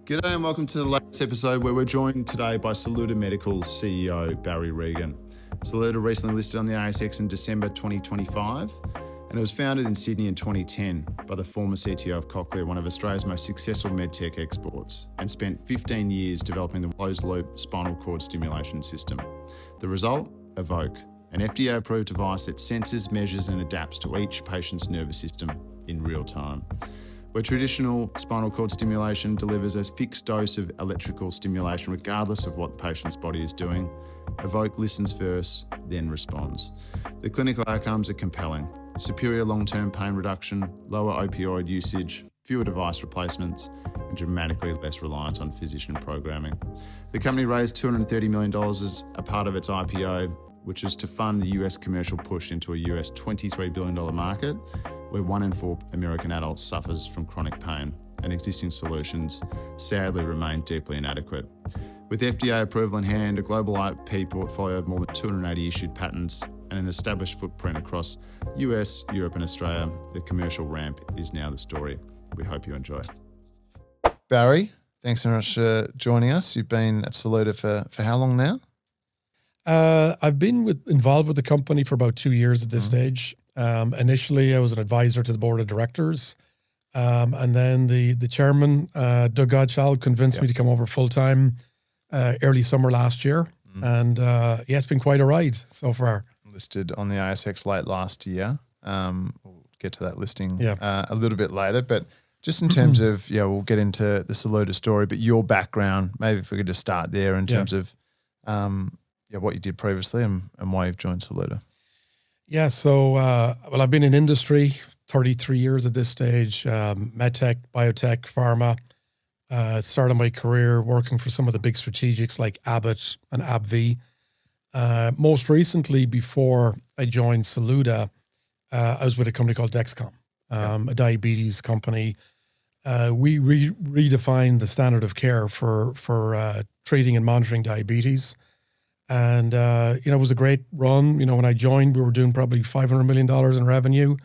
G'day and welcome to the latest episode where we're joined today by Saluda Medical's CEO, Barry Regan. Saluda recently listed on the ASX in December 2025 and it was founded in Sydney in 2010 by the former CTO of Cochlear, one of Australia's most successful medtech exports, and spent 15 years developing the closed-loop spinal cord stimulation system. The result? Evoke, an FDA-approved device that senses, measures and adapts to each patient's nervous system in real time. Where traditional spinal cord stimulation delivers a fixed dose of electrical stimulation regardless of what the patient's body is doing, Evoke listens first, then responds. The clinical outcomes are compelling. Superior long-term pain reduction, lower opioid usage, fewer device replacements, and dramatically less reliance on physician programming. The company raised $230 million as a part of its IPO, which is to fund the US commercial push into a US $23 billion market, where 1 in 4 American adults suffers from chronic pain, and existing solutions sadly remain deeply inadequate. With FDA approval in hand, a global IP portfolio of more than 280 issued patents, and an established footprint across US, Europe and Australia, the commercial ramp is now the story. We hope you enjoy. Barry, thanks so much for joining us. You've been at Saluda for how long now? I've been involved with the company for about 2 years at this stage. Initially, I was an advisor to the board of directors. And then the chairman, Doug Godshall, convinced me to come over full-time early summer last year. And it's been quite a ride so far. Listed on the ASX late last year. We'll get to that listing a little bit later. But just in terms of, we'll get into the Saluda story, but your background, maybe if we could just start there in terms of what you did previously and why you've joined Saluda. Yeah, so, I've been in industry 33 years at this stage, medtech, biotech, pharma. Started my career working for some of the big strategics like Abbott and AbbVie. Most recently, before I joined Saluda, I was with a company called Dexcom, a diabetes company. We redefined the standard of care for treating and monitoring diabetes. And, it was a great run. When I joined, we were doing probably $500 million in revenue.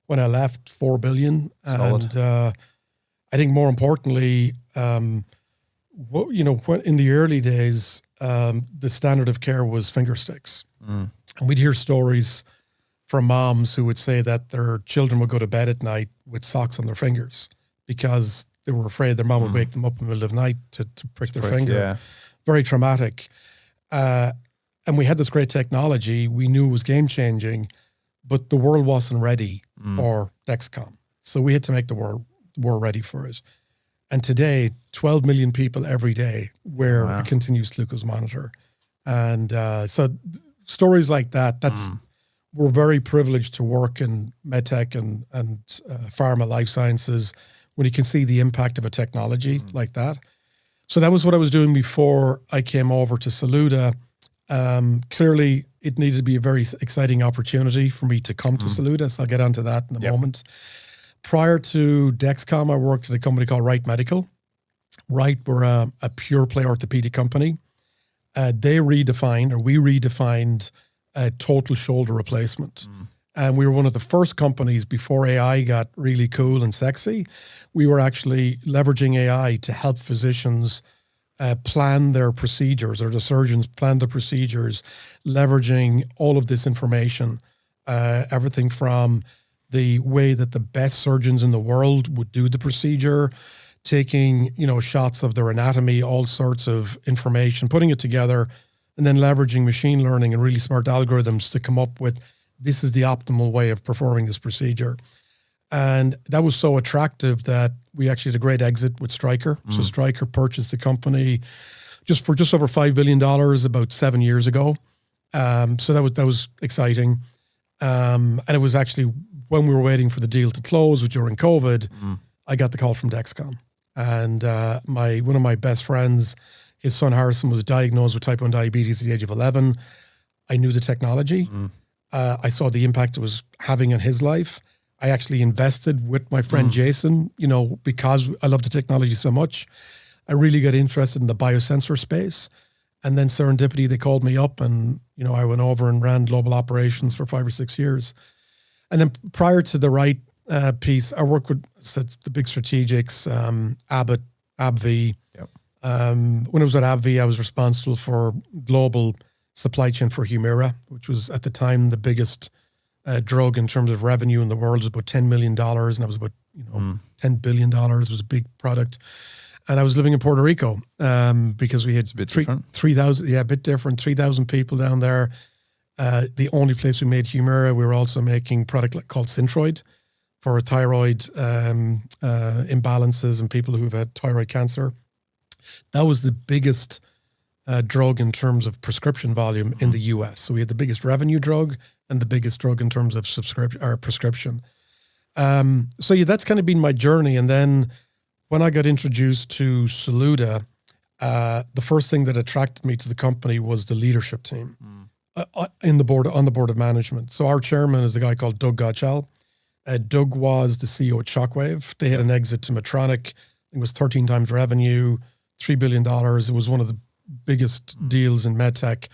When I left, $4 billion. Solid. And I think more importantly, in the early days, the standard of care was finger sticks. And we'd hear stories from moms who would say that their children would go to bed at night with socks on their fingers because they were afraid their mom would wake them up in the middle of the night to prick their finger. Yeah. Very traumatic. And we had this great technology. We knew it was game-changing, but the world wasn't ready for Dexcom. So we had to make the world ready for it. And today, 12 million people every day wear a continuous glucose monitor. And so stories like that, we're very privileged to work in medtech and pharma life sciences when you can see the impact of a technology like that. So that was what I was doing before I came over to Saluda. Clearly, it needed to be a very exciting opportunity for me to come to Saluda, so I'll get onto that in a moment. Prior to Dexcom, I worked at a company called Wright Medical. Wright were a pure-play orthopedic company. We redefined total shoulder replacement. And we were one of the first companies before AI got really cool and sexy. We were actually leveraging AI to help physicians plan their procedures, or the surgeons plan the procedures, leveraging all of this information, everything from the way that the best surgeons in the world would do the procedure, taking, shots of their anatomy, all sorts of information, putting it together, and then leveraging machine learning and really smart algorithms to come up with, this is the optimal way of performing this procedure. And that was so attractive that we actually had a great exit with Stryker. So Stryker purchased the company for just over $5 billion about 7 years ago. So that was exciting. And it was actually when we were waiting for the deal to close, which during COVID, I got the call from Dexcom. And one of my best friends, his son Harrison, was diagnosed with type 1 diabetes at the age of 11. I knew the technology. I saw the impact it was having on his life. I actually invested with my friend Jason, because I love the technology so much. I really got interested in the biosensor space. And then serendipity, they called me up and, I went over and ran global operations for 5 or 6 years. And then prior to the Wright piece, I worked with the big strategics, Abbott, AbbVie. Yep. When I was at AbbVie, I was responsible for global supply chain for Humira, which was at the time the biggest drug in terms of revenue in the world. It was about $10 million, and I was about $10 billion. It was a big product. And I was living in Puerto Rico because we had a bit different. 3,000, a bit different, 3,000 people down there. The only place we made Humira, we were also making a product called Synthroid for thyroid imbalances and people who've had thyroid cancer. That was the biggest drug in terms of prescription volume in the US. So we had the biggest revenue drug and the biggest drug in terms of prescription. So that's kind of been my journey. And then when I got introduced to Saluda, the first thing that attracted me to the company was the leadership team on the board of management. So our chairman is a guy called Doug Gottschall. Doug was the CEO at Shockwave. They had an exit to Medtronic. It was 13 times revenue, $3 billion. It was one of the biggest deals in medtech.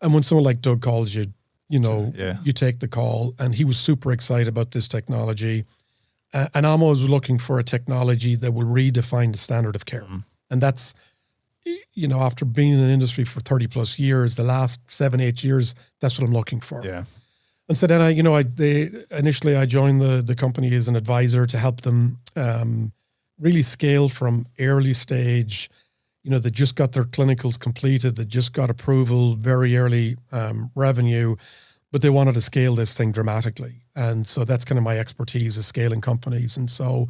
And when someone like Doug calls you, you take the call. And he was super excited about this technology. And I'm always looking for a technology that will redefine the standard of care. And that's, after being in an industry for 30 plus years, the last 7-8 years, that's what I'm looking for. Yeah. And so then initially I joined the company as an advisor to help them really scale from early stage. They just got their clinicals completed. They just got approval, very early revenue, but they wanted to scale this thing dramatically. And so that's kind of my expertise, is scaling companies. And so,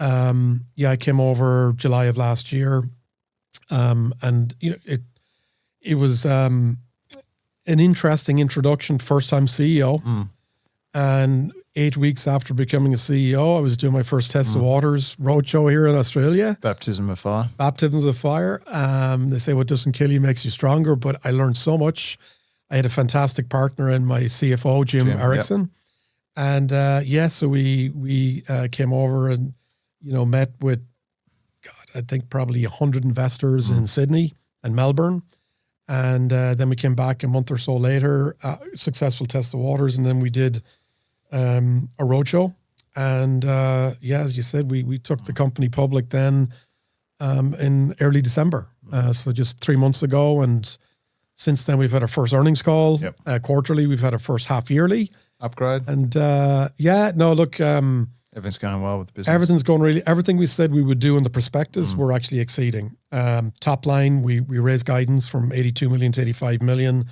I came over July of last year. And it was an interesting introduction, first time CEO. And 8 weeks after becoming a CEO, I was doing my first Test the Waters roadshow here in Australia. Baptisms of fire. They say what doesn't kill you makes you stronger, but I learned so much. I had a fantastic partner in my CFO, Jim Erickson. Yep. And so we came over and, met with, I think probably 100 investors in Sydney and Melbourne. And then we came back a month or so later, successful Test the Waters. And then we did a roadshow. And as you said, we took the company public then in early December. So just 3 months ago. And since then, we've had our first earnings call quarterly. We've had our first half yearly upgrade. And everything's going well with the business. Everything's going really, everything we said we would do in the prospectus, we're actually exceeding. Top line, we raised guidance from 82 million to 85 million.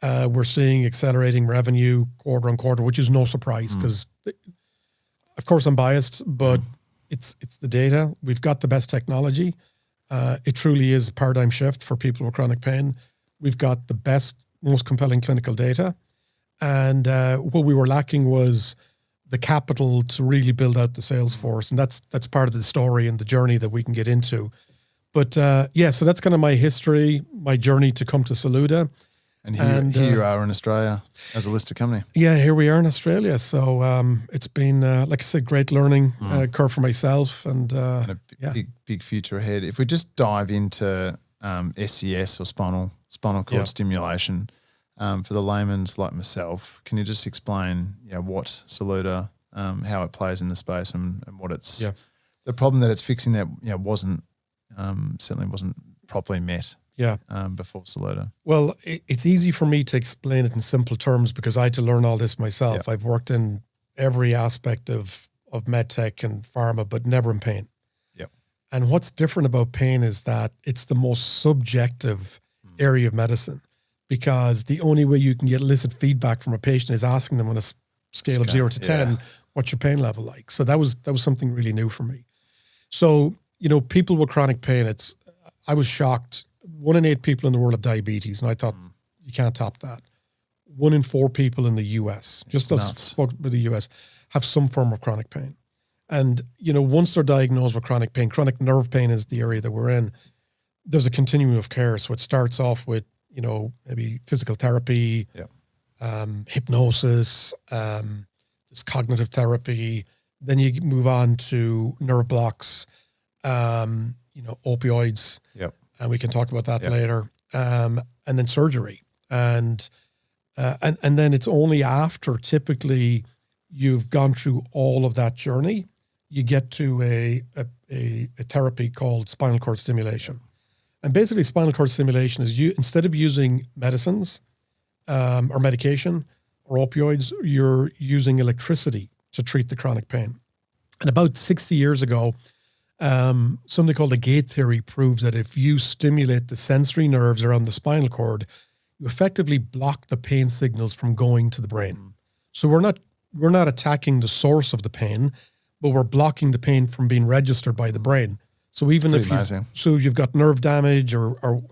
We're seeing accelerating revenue quarter on quarter, which is no surprise because, of course, I'm biased, but it's the data. We've got the best technology. It truly is a paradigm shift for people with chronic pain. We've got the best, most compelling clinical data. And what we were lacking was the capital to really build out the sales force. And that's part of the story and the journey that we can get into. But so that's kind of my history, my journey to come to Saluda. And here you are in Australia as a listed company. Yeah, here we are in Australia. So it's been, like I said, great learning curve for myself. And a big future ahead. If we just dive into SCS or spinal cord stimulation, for the layman's like myself, can you just explain what Saluda, how it plays in the space and what it's the problem that it's fixing that wasn't certainly wasn't properly met before Saluda? Well, it's easy for me to explain it in simple terms because I had to learn all this myself. I've worked in every aspect of medtech and pharma, but never in pain. And what's different about pain is that it's the most subjective area of medicine. Because the only way you can get illicit feedback from a patient is asking them on a scale of 0 to 10, what's your pain level like? So that was something really new for me. So, people with chronic pain, I was shocked. 1 in 8 people in the world have diabetes. And I thought, you can't top that. 1 in 4 people in the US, just spoke with the US, have some form of chronic pain. And, once they're diagnosed with chronic pain, chronic nerve pain is the area that we're in. There's a continuum of care. So it starts off with, maybe physical therapy, hypnosis, this cognitive therapy. Then you move on to nerve blocks, opioids. And we can talk about that later. And then surgery. And then it's only after typically you've gone through all of that journey you get to a therapy called spinal cord stimulation. And basically spinal cord stimulation is instead of using medicines or medication or opioids, you're using electricity to treat the chronic pain. And about 60 years ago, something called the gate theory proves that if you stimulate the sensory nerves around the spinal cord, you effectively block the pain signals from going to the brain. So we're not attacking the source of the pain, but we're blocking the pain from being registered by the brain. So even if you've got nerve damage or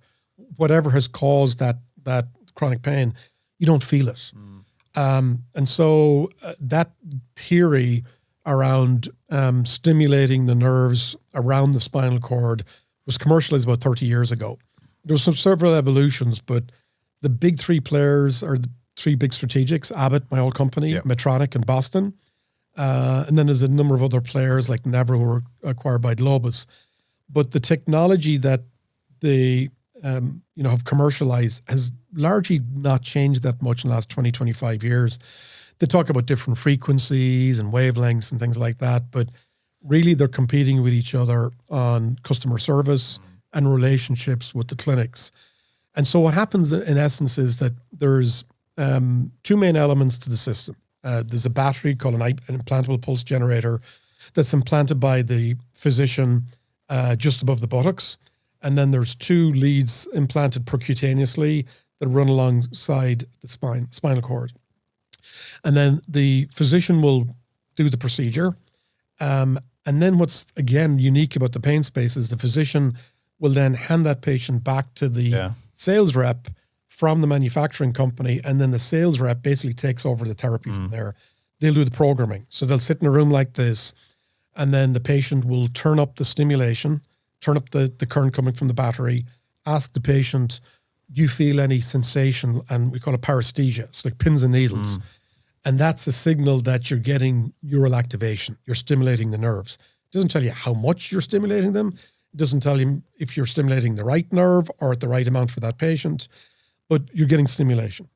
whatever has caused that chronic pain, you don't feel it. And so that theory around stimulating the nerves around the spinal cord was commercialized about 30 years ago. There was some several evolutions, but the big three players are the three big strategics: Abbott, my old company, Medtronic, and Boston. And then there's a number of other players like Nevro, who were acquired by Globus. But the technology that they have commercialized has largely not changed that much in the last 20, 25 years. They talk about different frequencies and wavelengths and things like that, but really they're competing with each other on customer service and relationships with the clinics. And so what happens in essence is that there's two main elements to the system. There's a battery called an implantable pulse generator that's implanted by the physician just above the buttocks. And then there's two leads implanted percutaneously that run alongside the spinal cord. And then the physician will do the procedure. And then what's, again, unique about the pain space is the physician will then hand that patient back to the sales rep from the manufacturing company, and then the sales rep basically takes over the therapy from there. They'll do the programming. So they'll sit in a room like this, and then the patient will turn up the stimulation, turn up the current coming from the battery, ask the patient, do you feel any sensation? And we call it paresthesia. It's like pins and needles. And that's a signal that you're getting neural activation. You're stimulating the nerves. It doesn't tell you how much you're stimulating them. It doesn't tell you if you're stimulating the right nerve or at the right amount for that patient, but you're getting stimulation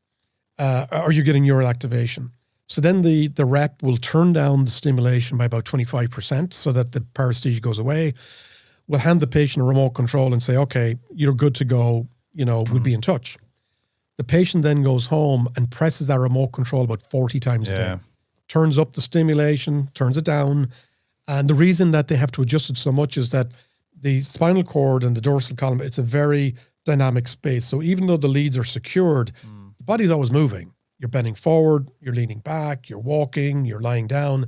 or you're getting neural activation. So then the rep will turn down the stimulation by about 25% so that the paresthesia goes away. We'll hand the patient a remote control and say, okay, you're good to go. We'll be in touch. The patient then goes home and presses that remote control about 40 times a day. Turns up the stimulation, turns it down. And the reason that they have to adjust it so much is that the spinal cord and the dorsal column, it's a very dynamic space. So even though the leads are secured, the body's always moving. You're bending forward, you're leaning back, you're walking, you're lying down.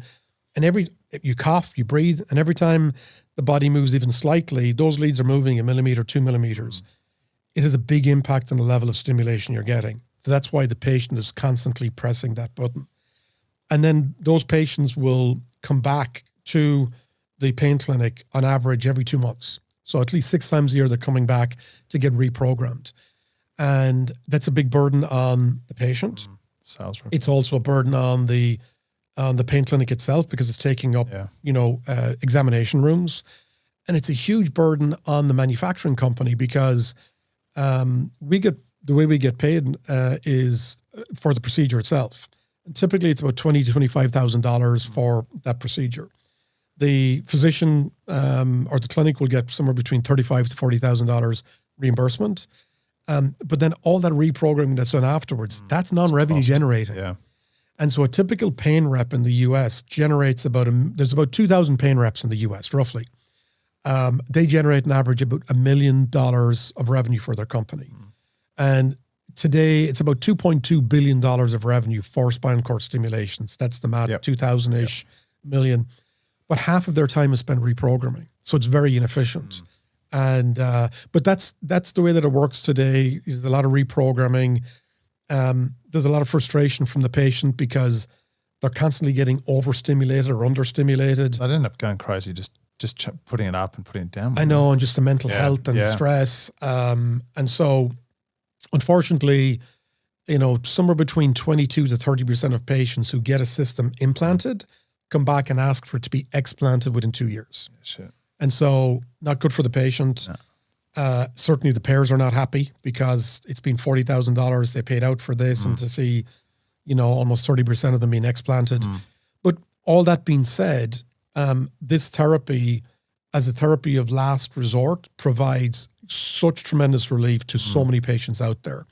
And you cough, you breathe, and every time the body moves even slightly, those leads are moving a millimeter, 2 millimeters. It has a big impact on the level of stimulation you're getting. So that's why the patient is constantly pressing that button. And then those patients will come back to the pain clinic on average every 2 months. So at least 6 times a year, they're coming back to get reprogrammed. And that's a big burden on the patient. It's also a burden on the pain clinic itself because it's taking up, examination rooms. And it's a huge burden on the manufacturing company because the way we get paid is for the procedure itself. And typically it's about $20,000 to $25,000 for that procedure. The physician or the clinic will get somewhere between $35,000 to $40,000 reimbursement. But then all that reprogramming that's done afterwards, that's non-revenue generating. Yeah. And so a typical pain rep in the US generates there's about 2,000 pain reps in the US, roughly. They generate an average about $1 million of revenue for their company. And today it's about $2.2 billion of revenue for spinal cord stimulations. That's the math, 2,000-ish million. But half of their time is spent reprogramming. So it's very inefficient. And but that's the way that it works today. There's a lot of reprogramming. There's a lot of frustration from the patient because they're constantly getting overstimulated or understimulated. I'd end up going crazy just putting it up and putting it down. I know, and just the mental health and the stress. And so, unfortunately, somewhere between 22 to 30% of patients who get a system implanted come back and ask for it to be explanted within 2 years. And so, not good for the patient. No. Certainly, the payers are not happy because it's been $40,000 they paid out for this, and to see, almost 30% of them being explanted. But all that being said, this therapy, as a therapy of last resort, provides such tremendous relief to so many patients out there.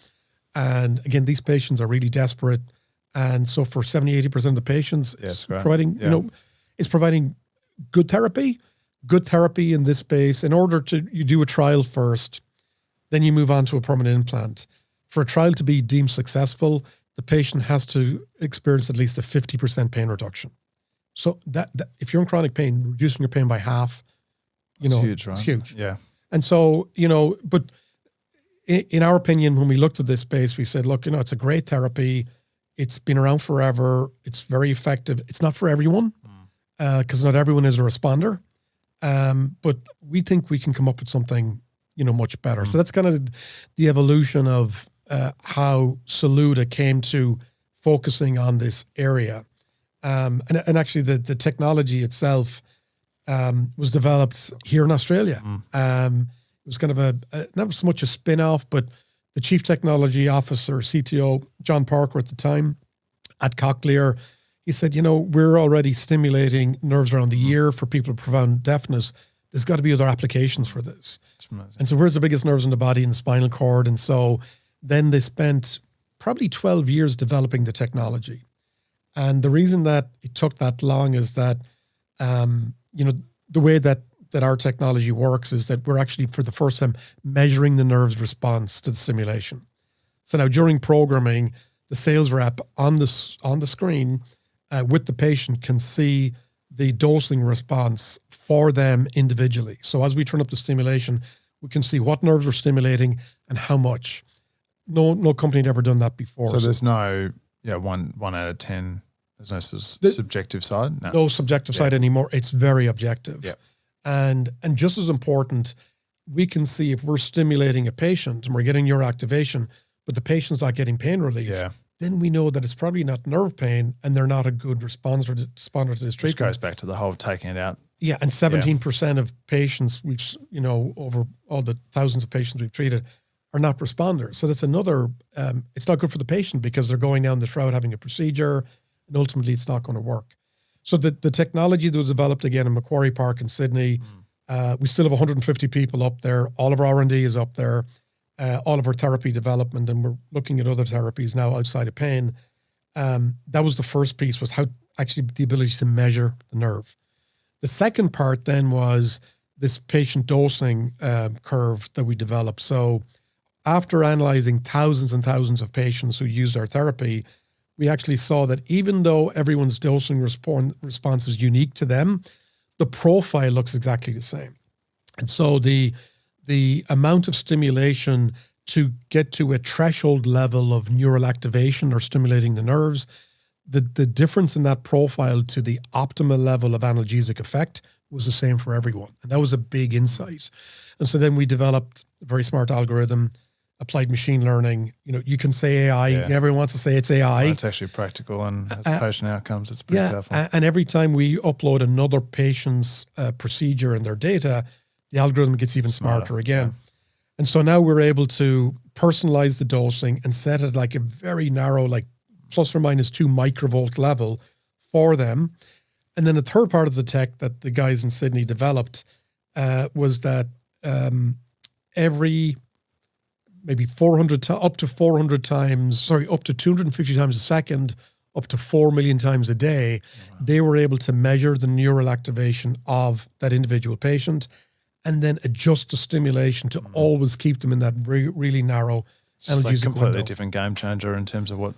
And again, these patients are really desperate. And so for 70-80% of the patients, it's providing, it's providing good therapy in this space. In order to, you do a trial first, then you move on to a permanent implant. For a trial to be deemed successful, the patient has to experience at least a 50% pain reduction. So that if you're in chronic pain, reducing your pain by half, It's huge, right? It's huge. Yeah. And so, but in our opinion, when we looked at this space, we said, look, it's a great therapy. It's been around forever. It's very effective. It's not for everyone because not everyone is a responder. But we think we can come up with something, much better. So that's kind of the evolution of how Saluda came to focusing on this area. And actually the technology itself was developed here in Australia. It was kind of not so much a spin-off, but the chief technology officer, CTO, John Parker at the time at Cochlear, he said, we're already stimulating nerves around the ear for people with profound deafness. There's got to be other applications for this. And so where's the biggest nerves in the body? In the spinal cord. And so then they spent probably 12 years developing the technology. And the reason that it took that long is that, the way that our technology works is that we're actually, for the first time, measuring the nerve's response to the stimulation. So now during programming, the sales rep on the screen with the patient can see the dosing response for them individually. So as we turn up the stimulation, we can see what nerves we're stimulating and how much. No company had ever done that before. So there's no, one out of 10. There's no subjective side? No subjective side anymore. It's very objective. Yeah. And just as important, we can see if we're stimulating a patient and we're getting neuroactivation, but the patient's not getting pain relief, then we know that it's probably not nerve pain and they're not a good responder to this treatment. Which goes back to the whole taking it out. Yeah, and 17% of patients we've, over all the thousands of patients we've treated are not responders. So that's another, it's not good for the patient because they're going down this route having a procedure and ultimately it's not going to work. So the technology that was developed again in Macquarie Park in Sydney, we still have 150 people up there. All of our R&D is up there, all of our therapy development, and we're looking at other therapies now outside of pain. That was the first piece, was how actually the ability to measure the nerve. The second part then was this patient dosing curve that we developed. So after analyzing thousands and thousands of patients who used our therapy, we actually saw that even though everyone's dosing response is unique to them, the profile looks exactly the same. And so the amount of stimulation to get to a threshold level of neural activation or stimulating the nerves, the difference in that profile to the optimal level of analgesic effect was the same for everyone. And that was a big insight. And so then we developed a very smart algorithm, applied machine learning. You can say AI. Yeah. Everyone wants to say it's AI. Well, it's actually practical and has patient outcomes. It's pretty powerful. And every time we upload another patient's procedure and their data, the algorithm gets even smarter again. Yeah. And so now we're able to personalize the dosing and set it like a very narrow, like plus or minus 2 microvolt level for them. And then the third part of the tech that the guys in Sydney developed was that every maybe 400 up to 400 times, up to 250 times a second, up to 4 million times a day, they were able to measure the neural activation of that individual patient and then adjust the stimulation to always keep them in that really narrow analgesic like completely window. Different game changer in terms of what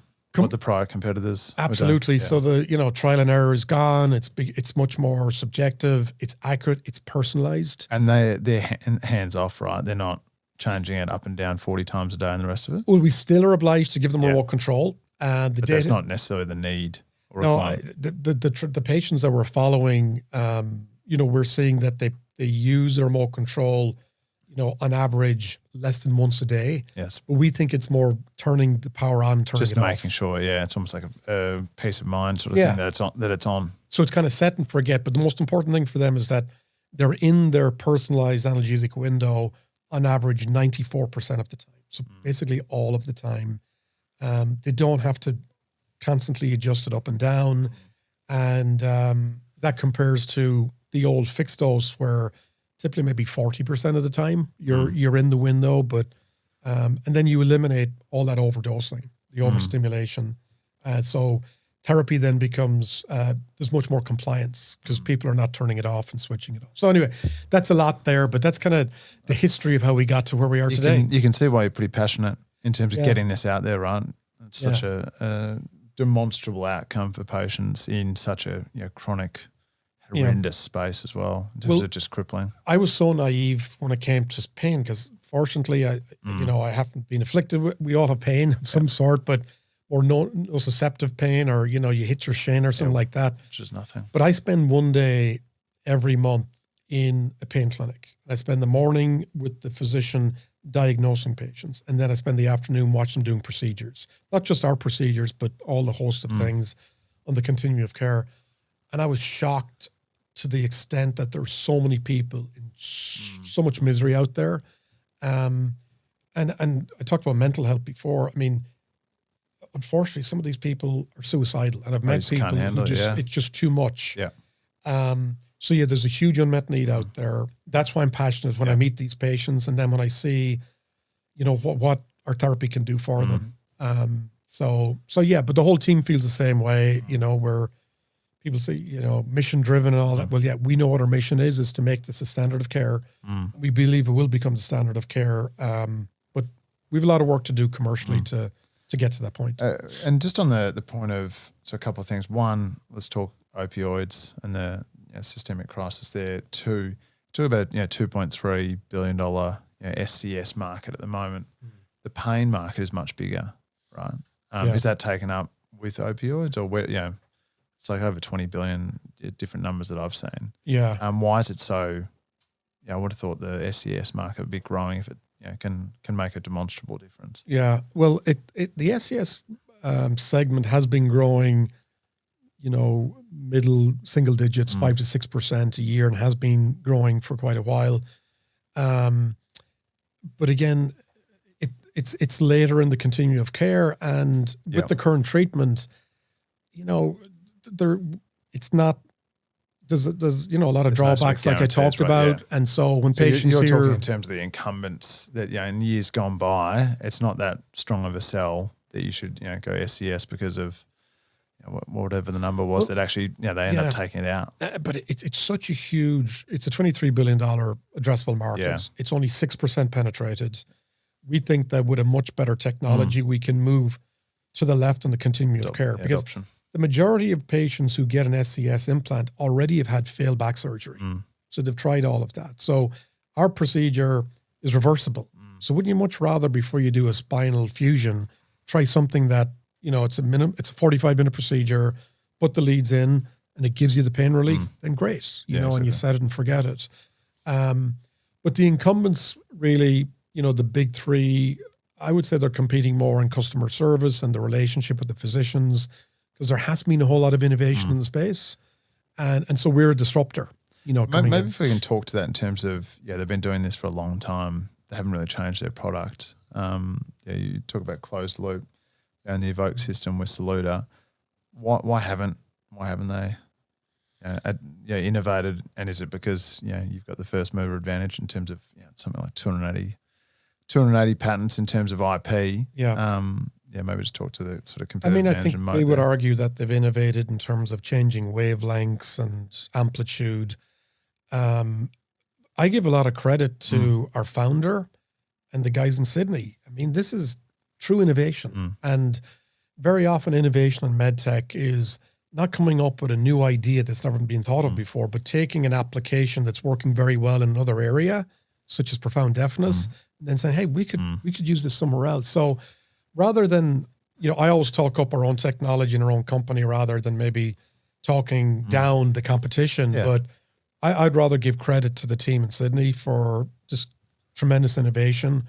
the prior competitors absolutely. So the trial and error is gone. It's much more subjective. It's accurate. It's personalized. And they're hands off, right? They're not changing it up and down 40 times a day and the rest of it? Well, we still are obliged to give them remote control. But that's not necessarily the need. Or the patients that we're following, we're seeing that they use the remote control, on average less than once a day. Yes. But we think it's more turning the power on, turning just it off. Just making sure, it's almost like a peace of mind sort of thing that it's on. So it's kind of set and forget. But the most important thing for them is that they're in their personalized analgesic window on average 94% of the time. So basically all of the time. They don't have to constantly adjust it up and down. And that compares to the old fixed dose where typically maybe 40% of the time you're in the window, but and then you eliminate all that overdosing, the overstimulation. So therapy then becomes, there's much more compliance because people are not turning it off and switching it off. So anyway, that's a lot there, but that's kind of the history of how we got to where we are today. You can see why you're pretty passionate in terms of getting this out there, right? It's such a demonstrable outcome for patients in such a chronic, horrendous space as well, in terms of just crippling. I was so naive when it came to pain because fortunately, I haven't been afflicted with, we all have pain of some sort, but or nociceptive pain, or, you hit your shin or something like that. Which is nothing. But I spend one day every month in a pain clinic. I spend the morning with the physician diagnosing patients, and then I spend the afternoon watching them doing procedures. Not just our procedures, but all the host of things on the continuum of care. And I was shocked to the extent that there's so many people in so much misery out there. And I talked about mental health before. I mean, unfortunately, some of these people are suicidal, and I've met people who it's just too much. Yeah. So there's a huge unmet need out there. That's why I'm passionate when I meet these patients, and then when I see, what our therapy can do for them. So but the whole team feels the same way. Where people say, mission driven and all that. Well, we know what our mission is to make this a standard of care. We believe it will become the standard of care. But we have a lot of work to do commercially to get to that point. And just on the point of, so a couple of things. One, let's talk opioids and the systemic crisis there. Two, talk about $2.3 billion SCS market at the moment. The pain market is much bigger, right? Is that taken up with opioids, or where? It's like over 20 billion different numbers that I've seen. Yeah. Why is it so? I would have thought the SCS market would be growing if it can make a demonstrable difference. Yeah. Well, the SCS segment has been growing, middle single digits, 5 to 6% a year, and has been growing for quite a while. But again, it's later in the continuum of care, and with the current treatment, it's not. There's a lot of drawbacks, like I talked about, and so when patients you're talking in terms of the incumbents that in years gone by, it's not that strong of a sell that you should go SCS because of whatever the number was that actually they end up taking it out. But it's such a huge. It's a $23 billion addressable market. Yeah. It's only 6% penetrated. We think that with a much better technology, we can move to the left on the continuum of care, because adoption. The majority of patients who get an SCS implant already have had failed back surgery. So they've tried all of that. So our procedure is reversible. So wouldn't you much rather, before you do a spinal fusion, try something that, it's a 45-minute procedure, put the leads in, and it gives you the pain relief? Then great, and you set it and forget it. But the incumbents really, the big three, I would say they're competing more in customer service and the relationship with the physicians, because there has been a whole lot of innovation in the space. And so we're a disruptor, Maybe if we can talk to that in terms of, they've been doing this for a long time. They haven't really changed their product. You talk about closed loop and the Evoke system with Saluda. Why haven't they innovated? And is it because, you've got the first mover advantage in terms of something like 280 patents in terms of IP? Maybe just talk to the sort of competitive advantage. I think they would argue that they've innovated in terms of changing wavelengths and amplitude. I give a lot of credit to our founder and the guys in Sydney. I mean, this is true innovation. And very often innovation in medtech is not coming up with a new idea that's never been thought of before, but taking an application that's working very well in another area, such as profound deafness, and then saying, hey, we could use this somewhere else. So rather than, I always talk up our own technology in our own company rather than maybe talking down the competition. Yeah. But I'd rather give credit to the team in Sydney for just tremendous innovation.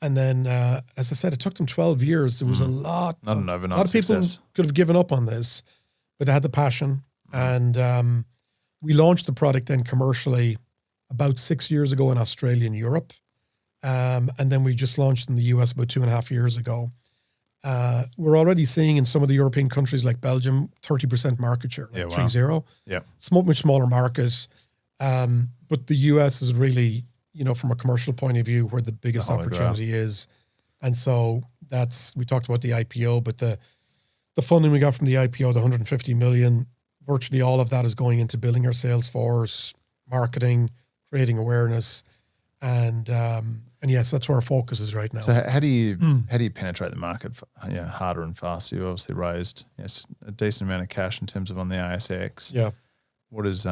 And then, as I said, it took them 12 years. There was a lot of people could have given up on this, but they had the passion. And we launched the product then commercially about 6 years ago in Australia and Europe. And then we just launched in the US about 2.5 years ago. We're already seeing in some of the European countries like Belgium, 30% market share, like 3-0. Yeah. Much smaller market. But the US is really, from a commercial point of view, where the biggest opportunity is. And so we talked about the IPO, but the funding we got from the IPO, the $150 million, virtually all of that is going into building our sales force, marketing, creating awareness. And yes, that's where our focus is right now. So how do you penetrate the market harder and faster? You obviously raised a decent amount of cash in terms of on the ASX. Yeah. What does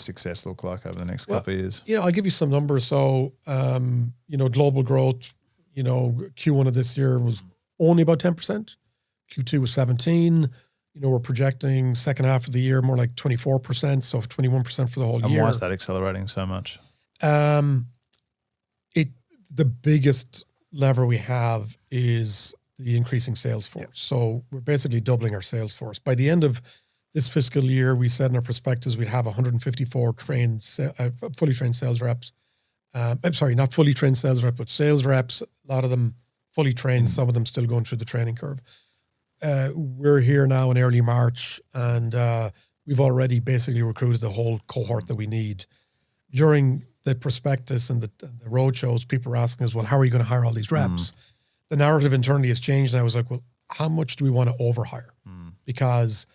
success look like over the next couple of years? I'll give you some numbers. So, global growth, Q1 of this year was only about 10%. Q2 was 17. We're projecting second half of the year more like 24%, so 21% for the whole year. And why is that accelerating so much? The biggest lever we have is the increasing sales force. Yeah. So we're basically doubling our sales force. By the end of this fiscal year, we said in our prospectus we'd have 154 fully trained sales reps. I'm sorry, not fully trained sales reps, but sales reps. A lot of them fully trained, some of them still going through the training curve. We're here now in early March, and we've already basically recruited the whole cohort that we need. During the prospectus and the road shows, people were asking us, well, how are you going to hire all these reps? The narrative internally has changed, and I was like, well, how much do we want to overhire? Because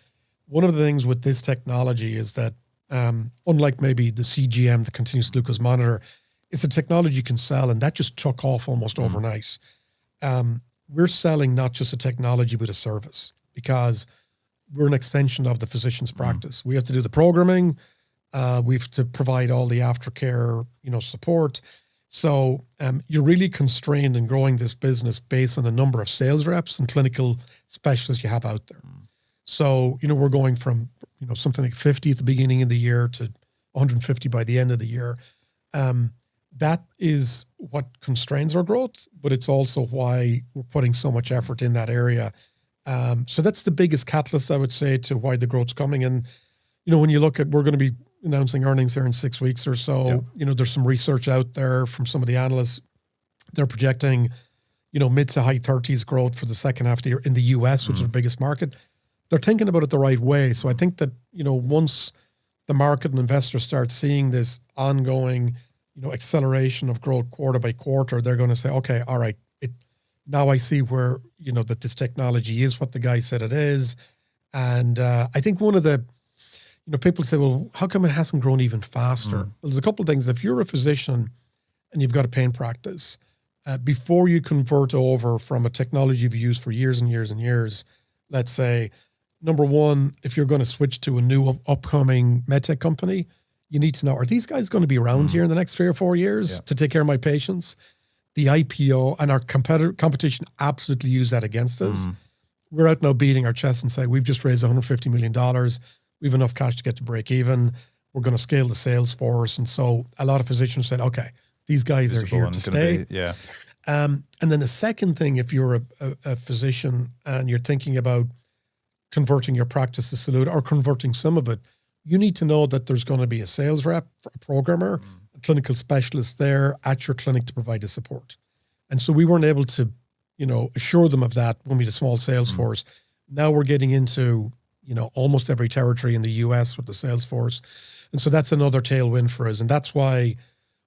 one of the things with this technology is that, unlike maybe the CGM, the continuous glucose monitor, it's a technology you can sell, and that just took off almost overnight. We're selling not just a technology, but a service, because we're an extension of the physician's practice. We have to do the programming. We have to provide all the aftercare, support. So you're really constrained in growing this business based on a number of sales reps and clinical specialists you have out there. So, we're going from, something like 50 at the beginning of the year to 150 by the end of the year. That is what constrains our growth, but it's also why we're putting so much effort in that area. So that's the biggest catalyst, I would say, to why the growth's coming. And, when you look at, we're going to be announcing earnings here in 6 weeks or so. Yeah. There's some research out there from some of the analysts. They're projecting, mid to high 30s growth for the second half of the year in the US, which is the biggest market. They're thinking about it the right way. So I think that, once the market and investors start seeing this ongoing, acceleration of growth quarter by quarter, they're going to say, okay, all right, now I see where, that this technology is what the guy said it is. And I think one of the, people say, well, how come it hasn't grown even faster? Well, there's a couple of things. If you're a physician and you've got a pain practice, before you convert over from a technology you've used for years and years and years, let's say, number one, if you're going to switch to a new upcoming medtech company, you need to know, are these guys going to be around here in the next 3 or 4 years to take care of my patients? The IPO and our competition absolutely use that against us. We're out now beating our chest and saying, we've just raised $150 million. We have enough cash to get to break even. We're going to scale the sales force. And so a lot of physicians said, okay, these guys are here to stay. And then the second thing, if you're a physician and you're thinking about converting your practice to Saluda or converting some of it, you need to know that there's going to be a sales rep, a programmer, a clinical specialist there at your clinic to provide the support. And so we weren't able to, assure them of that when we had a small sales force. Now we're getting into, almost every territory in the US with the sales force. And so that's another tailwind for us. And that's why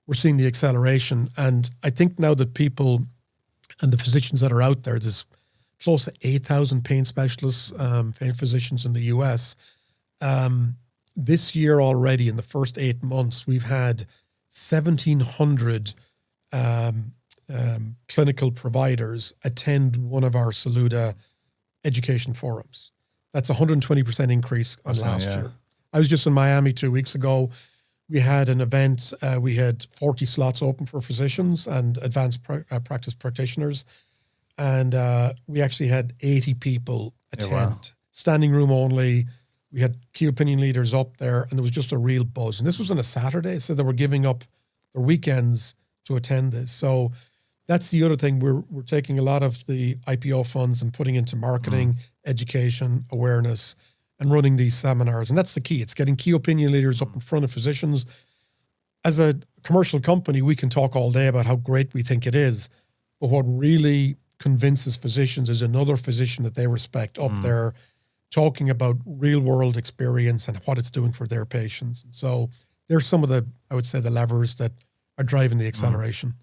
we're seeing the acceleration. And I think now that people and the physicians that are out there, there's close to 8,000 pain specialists, pain physicians in the US. This year already, in the first 8 months, we've had 1,700 clinical providers attend one of our Saluda education forums. That's 120% increase on last year. I was just in Miami 2 weeks ago. We had an event. We had 40 slots open for physicians and advanced practice practitioners. And we actually had 80 people attend. Standing room only. We had key opinion leaders up there, and there was just a real buzz. And this was on a Saturday, so they were giving up their weekends to attend this. So that's the other thing. We're taking a lot of the IPO funds and putting into marketing, education, awareness, and running these seminars. And that's the key. It's getting key opinion leaders up in front of physicians. As a commercial company, we can talk all day about how great we think it is. But what really convinces physicians is another physician that they respect up there talking about real world experience and what it's doing for their patients. So there's some of the, I would say, the levers that are driving the acceleration.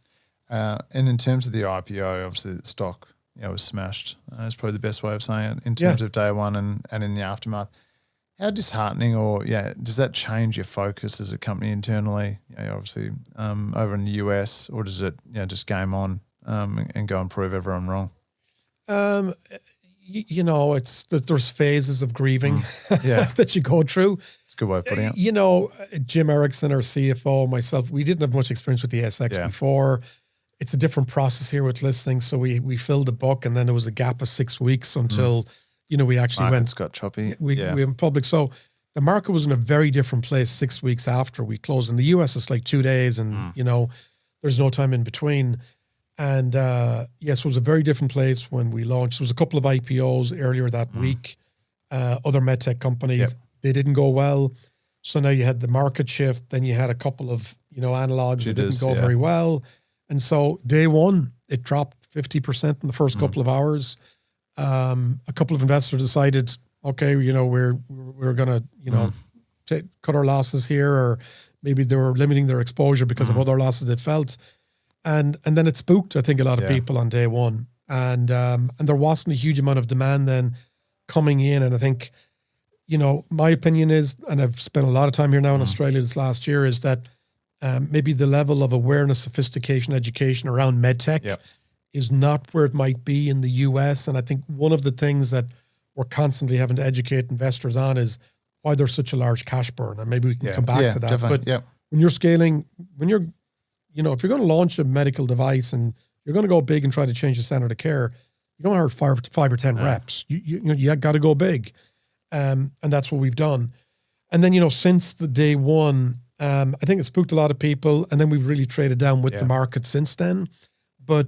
And in terms of the IPO, obviously the stock, was smashed. That's probably the best way of saying it in terms of day one and in the aftermath. How disheartening, or does that change your focus as a company internally? Obviously over in the US, or does it just game on and go and prove everyone wrong? It's that there's phases of grieving that you go through. It's a good way of putting it. Jim Erickson, our CFO, myself, we didn't have much experience with the ASX before. It's a different process here with listing. So we filled the book, and then there was a gap of 6 weeks until we actually Markets got choppy. We went public. So the market was in a very different place 6 weeks after we closed. In the US, it's like 2 days, and there's no time in between. And yes, it was a very different place when we launched. There was a couple of IPOs earlier that week. Other medtech companies, they didn't go well. So now you had the market shift. Then you had a couple of analogs that didn't go very well. And so day one, it dropped 50% in the first couple of hours. A couple of investors decided, okay, we're going to cut our losses here, or maybe they were limiting their exposure because of other losses they felt. And then it spooked, I think, a lot of people on day one. And there wasn't a huge amount of demand then coming in. And I think, my opinion is, and I've spent a lot of time here now in Australia this last year, is that maybe the level of awareness, sophistication, education around medtech is not where it might be in the US. And I think one of the things that we're constantly having to educate investors on is why there's such a large cash burn. And maybe we can come back to that. But when you're scaling, if you're going to launch a medical device and you're going to go big and try to change the standard of care, you don't hire five or 10 reps. You got to go big. And that's what we've done. And then, since the day one, I think it spooked a lot of people, and then we've really traded down with the market since then. But,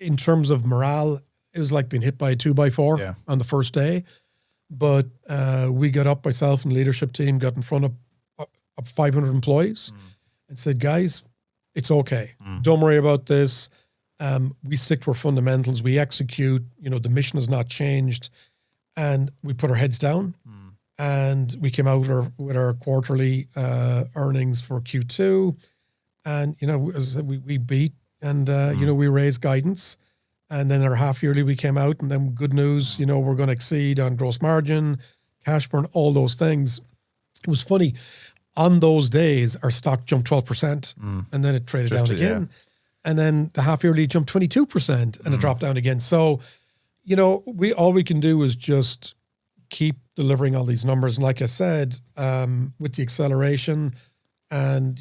in terms of morale, it was like being hit by a 2x4 on the first day. But we got up, myself and the leadership team, got in front of 500 employees and said, guys, it's okay. Don't worry about this. We stick to our fundamentals. We execute. The mission has not changed. And we put our heads down. And we came out with our quarterly earnings for Q2. And, as we beat and, we raised guidance. And then our half yearly, we came out, and then good news, we're going to exceed on gross margin, cash burn, all those things. It was funny. On those days, our stock jumped 12%, and then it traded down again. And then the half yearly jumped 22%, and it dropped down again. So, all we can do is just keep delivering all these numbers. And like I said, with the acceleration and,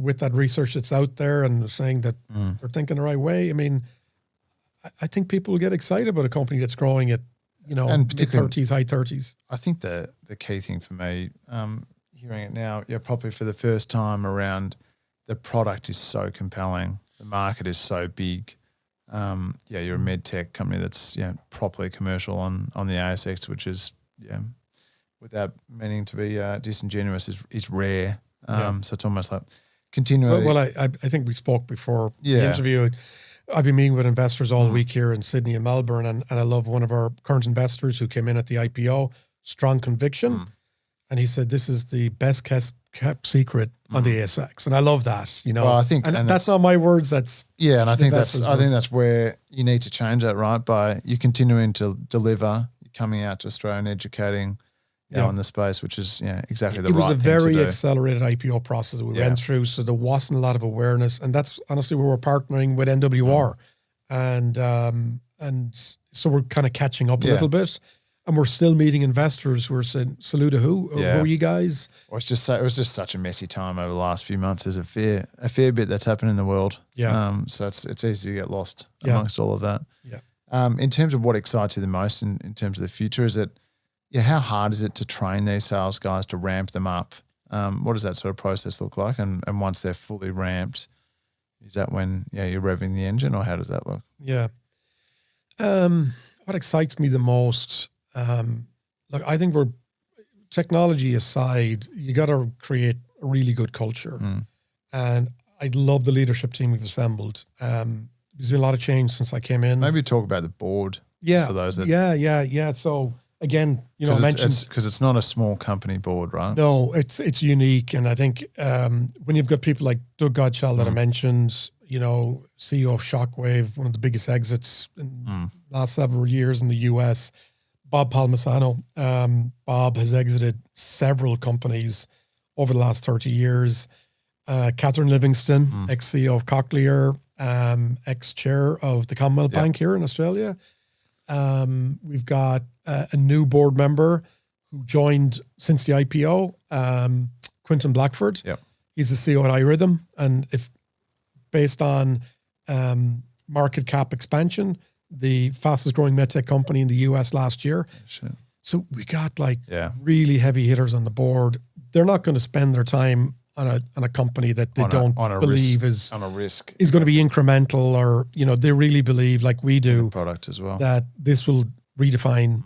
with that research that's out there and saying that they're thinking the right way, I mean, I think people will get excited about a company that's growing at, mid-30s, high 30s. I think the key thing for me, hearing it now, probably for the first time around, the product is so compelling. The market is so big. You're a med tech company that's properly commercial on the ASX, which is without meaning to be disingenuous, is rare. So it's almost like continually. Well, I think we spoke before the interview. I've been meeting with investors all week here in Sydney and Melbourne, and I love one of our current investors who came in at the IPO, strong conviction, and he said this is the best kept secret on the ASX, and I love that. Well, I think, and that's not my words. That's and I think that's where you need to change that, right? By you continuing to deliver, coming out to Australia and educating, in the space, which is exactly the right thing to do. It was a very accelerated IPO process that we went through, so there wasn't a lot of awareness, and that's honestly where we're partnering with NWR, and so we're kind of catching up a little bit. And we're still meeting investors who are saying, Saluda, who are you guys? Well, it was just such a messy time over the last few months. There's a fair bit that's happened in the world. So it's easy to get lost amongst all of that. In terms of what excites you the most in terms of the future, is it, how hard is it to train these sales guys to ramp them up? What does that sort of process look like? And once they're fully ramped, is that when you're revving the engine, or how does that look? What excites me the most, I think technology aside, you got to create a really good culture. And I love the leadership team we've assembled. there's been a lot of change since I came in. Maybe talk about the board. Yeah. For those that, yeah. So again, I mentioned because it's not a small company board, right? No, it's unique, and I think when you've got people like Doug Godshall that I mentioned, CEO of Shockwave, one of the biggest exits in the last several years in the US, Bob Palmisano. Bob has exited several companies over the last 30 years. Catherine Livingston, ex-CEO of Cochlear, ex-chair of the Commonwealth Bank here in Australia. We've got a new board member who joined since the IPO, Quinton Blackford. Yep. He's the CEO at iRhythm. And if based on market cap expansion, the fastest growing medtech company in the US last year. Shit. So we got really heavy hitters on the board. They're not going to spend their time on a company that they don't believe is on a risk is going to be incremental, or they really believe, like we do, product as well, that this will redefine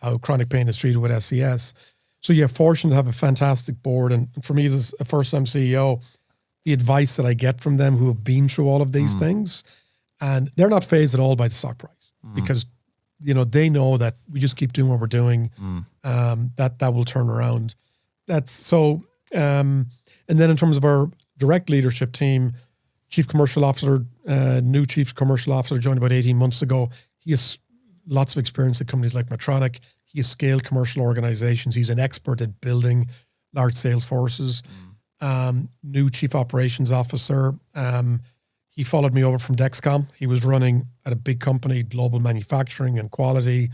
how chronic pain is treated with SCS. So fortunate to have a fantastic board, and for me as a first-time CEO, the advice that I get from them who have been through all of these things, and they're not fazed at all by the stock price because they know that we just keep doing what we're doing, that will turn around. That's so. And then in terms of our direct leadership team, Chief Commercial Officer, new Chief Commercial Officer joined about 18 months ago. He has lots of experience at companies like Medtronic. He has scaled commercial organizations. He's an expert at building large sales forces. New Chief Operations Officer. He followed me over from Dexcom. He was running at a big company, global manufacturing and quality.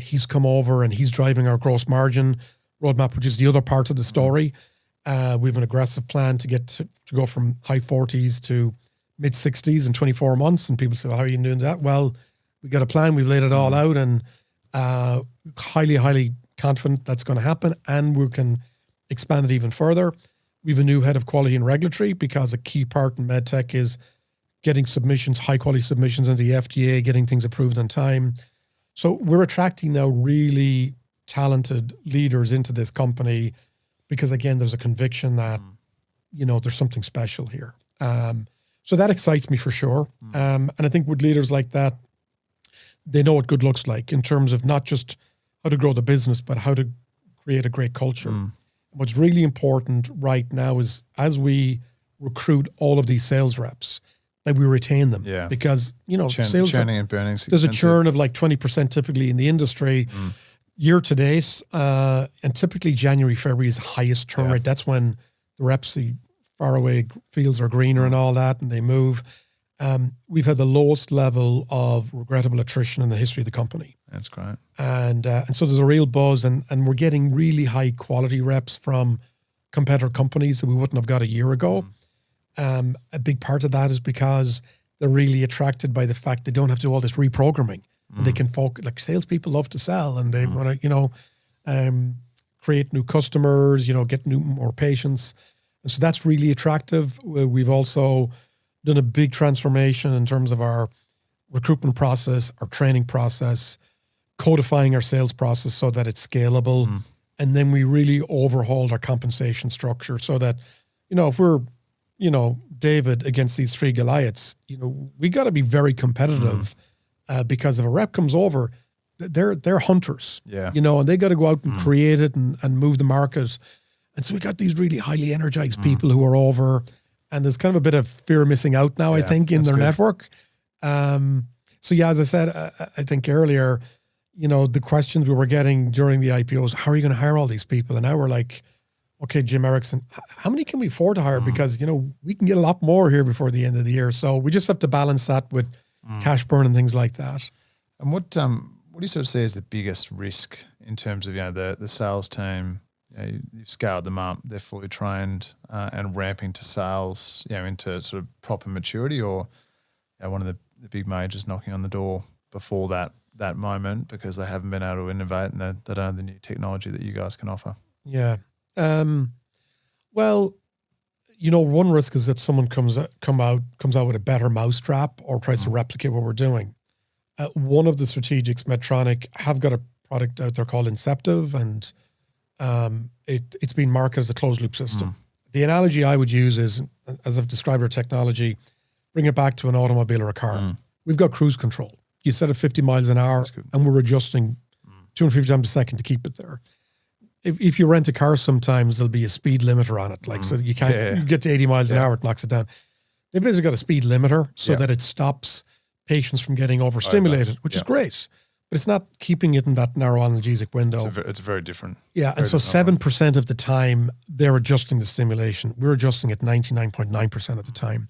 He's come over and he's driving our gross margin roadmap, which is the other part of the story. We have an aggressive plan to get to go from high 40s to mid 60s in 24 months. And people say, well, how are you doing that? Well, we got a plan. We've laid it all out, and highly, highly confident that's going to happen. And we can expand it even further. We have a new head of quality and regulatory, because a key part in medtech is getting submissions, high quality submissions into the FDA, getting things approved on time. So we're attracting now really talented leaders into this company, because again, there's a conviction that, there's something special here. So that excites me for sure. And I think with leaders like that, they know what good looks like in terms of not just how to grow the business, but how to create a great culture. What's really important right now is, as we recruit all of these sales reps, that we retain them. Yeah. Because, sales churning and burning. There's a churn of like 20% typically in the industry. Year to date, and typically January, February is the highest churn rate. That's when the reps, the faraway fields are greener and all that, and they move. We've had the lowest level of regrettable attrition in the history of the company. That's great. And so there's a real buzz, and we're getting really high quality reps from competitor companies that we wouldn't have got a year ago. A big part of that is because they're really attracted by the fact they don't have to do all this reprogramming. And they can focus, like salespeople love to sell, and they want to, create new customers, get more patients. And so that's really attractive. We've also done a big transformation in terms of our recruitment process, our training process, codifying our sales process so that it's scalable. And then we really overhauled our compensation structure so that, if we're, David against these three Goliaths, we got to be very competitive. Because if a rep comes over, they're hunters, and they got to go out and create it and move the market. And so we got these really highly energized people who are over, and there's kind of a bit of fear of missing out now, I think, in their network. So as I said, I think earlier, the questions we were getting during the IPOs, how are you going to hire all these people? And now we're like, okay, Jim Erickson, how many can we afford to hire? Because, we can get a lot more here before the end of the year. So we just have to balance that with cash burn and things like that. And what do you sort of see as the biggest risk in terms of the sales team? You've scaled them up; they're fully trained and ramping to sales, into sort of proper maturity, or one of the big majors knocking on the door before that moment because they haven't been able to innovate and they don't have the new technology that you guys can offer. Yeah. Well, one risk is that someone comes out with a better mousetrap or tries to replicate what we're doing. One of the strategics, Medtronic, have got a product out there called Inceptive, and it's been marketed as a closed loop system. The analogy I would use is, as I've described our technology, bring it back to an automobile or a car. We've got cruise control. You set it 50 miles an hour and we're adjusting 250 times a second to keep it there. If you rent a car, sometimes there'll be a speed limiter on it. Like, so you can't, you get to 80 miles an hour, it knocks it down. They've basically got a speed limiter so that it stops patients from getting overstimulated, which is great. But it's not keeping it in that narrow analgesic window. It's very different. Yeah, and so 7% of the time, they're adjusting the stimulation. We're adjusting it 99.9% of the time.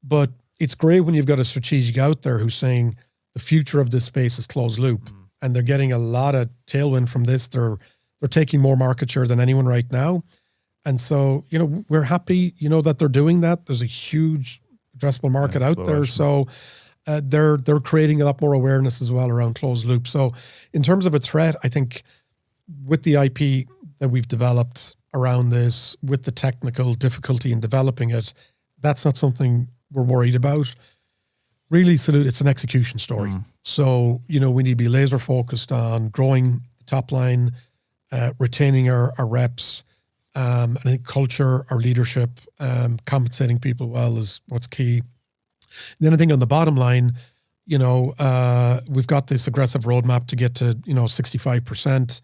But it's great when you've got a strategic out there who's saying the future of this space is closed loop, and they're getting a lot of tailwind from this. They're taking more market share than anyone right now. And so, you know, we're happy, you know, that they're doing that. There's a huge addressable market out there. So they're creating a lot more awareness as well around closed loop. So in terms of a threat, I think with the IP that we've developed around this, with the technical difficulty in developing it, that's not something we're worried about. Really, Saluda, it's an execution story. So, you know, we need to be laser focused on growing the top line, retaining our reps, and I think culture, our leadership, compensating people well is what's key. Then I think on the bottom line, you know, we've got this aggressive roadmap to get to, you know, 65%.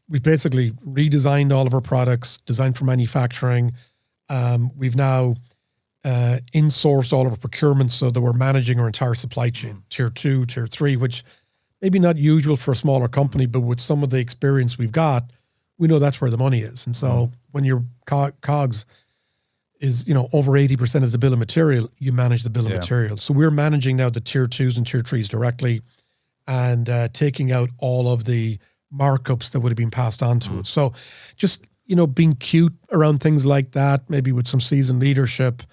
We've basically redesigned all of our products, designed for manufacturing. We've now insourced all of our procurement so that we're managing our entire supply chain, tier 2, tier 3, which maybe not usual for a smaller company, but with some of the experience we've got, we know that's where the money is. And so when your COGS is, you know, over 80% is the bill of material, you manage the bill of material. So we're managing now the tier 2s and tier 3s directly and taking out all of the markups that would have been passed on to us. So just, you know, being cute around things like that, maybe with some seasoned leadership.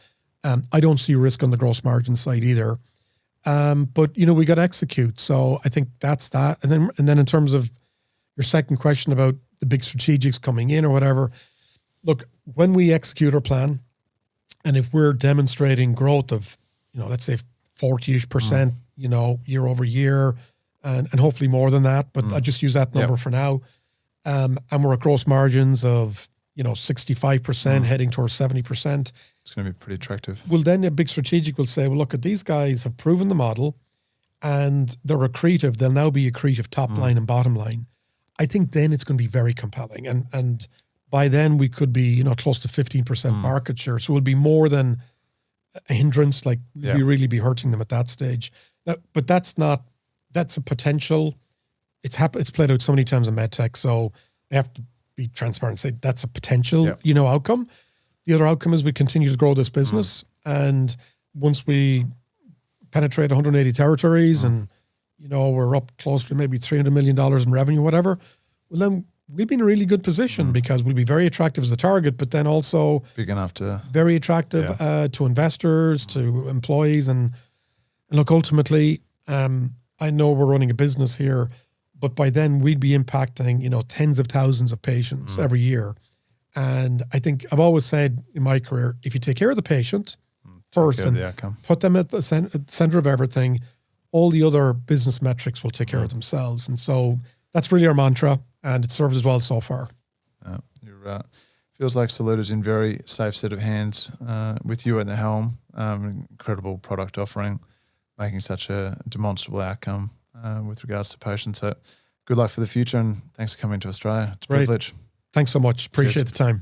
I don't see risk on the gross margin side either. But, you know, we got to execute. So I think that's that. And then in terms of your second question about the big strategics coming in or whatever, look, when we execute our plan, and if we're demonstrating growth of, you know, let's say 40-ish%, you know, year over year, and hopefully more than that, but I just use that number for now. And we're at gross margins of, you know, 65% heading towards 70%. It's going to be pretty attractive. Well, then a big strategic will say, well, look, these guys have proven the model and they're accretive. They'll now be accretive top line and bottom line. I think then it's going to be very compelling. And by then we could be, you know, close to 15% market share. So we'll be more than a hindrance. Like we really be hurting them at that stage. Now, but that's a potential. It's played out so many times in medtech. So I have to be transparent and say that's a potential, you know, outcome. The other outcome is we continue to grow this business. And once we penetrate 180 territories and, you know, we're up close to maybe $300 million in revenue, whatever, well, then we'll be in a really good position because we'll be very attractive as a target, but then also big enough to very attractive to investors, to employees. And look, ultimately, I know we're running a business here, but by then we'd be impacting, you know, tens of thousands of patients every year. And I think I've always said in my career, if you take care of the patient first and put them at the center of everything, all the other business metrics will take care of themselves. And so that's really our mantra, and it served us well so far. You're right. Feels like Saluda's in very safe set of hands with you at the helm. Incredible product offering, making such a demonstrable outcome with regards to patients. So good luck for the future, and thanks for coming to Australia. It's a privilege. Thanks so much. Appreciate the time.